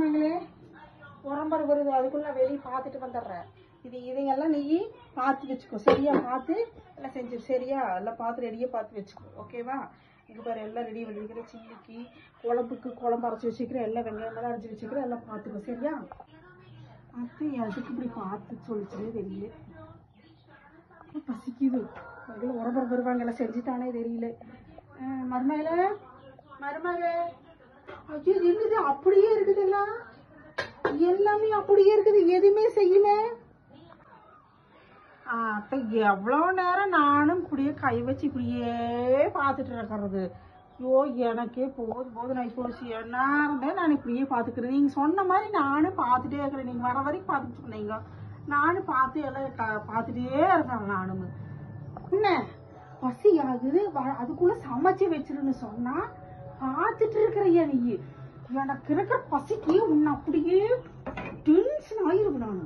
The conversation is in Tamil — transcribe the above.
மருமகளே உரம்பர் வருது, அதுக்குள்ள வெளியே பார்த்துட்டு வந்துடுறேன். இதையெல்லாம் நீ பார்த்து வச்சுக்கோ சரியா? பார்த்து எல்லாம் செஞ்சு சரியா? எல்லாம் பார்த்து ரெடியாக பார்த்து வச்சுக்கோ ஓகேவா? இங்கே பாரு எல்லாம் ரெடி பண்ணிக்கிறேன். சில்லிக்கு குழம்பு அரைச்சி வச்சுக்கிறேன். எல்லாம் வெங்காயம் அரைச்சி வச்சுக்கிறேன். எல்லாம் பார்த்துக்கோ சரியா? பார்த்து எதுக்கு இப்படி பார்த்து சொல்லிச்சுனே தெரியல. பசிக்குது. அதுக்குள்ள உரம்பர் வருவாங்க, எல்லாம் செஞ்சுட்டானே தெரியல. மருமகளே ஐயோ என்னது அப்படியே இருக்குது? எல்லாமே அப்படியே இருக்குது, எதுவுமே செய்யல. அத்தை எவ்வளோ நேரம் நானும் இப்படியே கை வச்சு இப்படியே பார்த்துட்டு இருக்கிறது. ஐயோ எனக்கே போதும் நான் போச்சு. எல்லாருமே நான் இப்படியே பார்த்துக்கிறேன். நீங்கள் சொன்ன மாதிரி நானும் பார்த்துட்டே இருக்கிறேன். நீங்கள் வர வரைக்கும் பார்த்துட்டு சொன்னீங்க, நானும் பார்த்து எல்லாம் பார்த்துட்டே இருக்கிறேன். நானும் என்ன பசி ஆகுது, அதுக்குள்ள சமைச்சு வச்சிருன்னு சொன்னா பார்த்துட்டு இருக்கிறையா நீ? எனக்கு இருக்கிற பசிக்கு உன்னை அப்படியே டென்ஷன் ஆயிருவேன் நான்.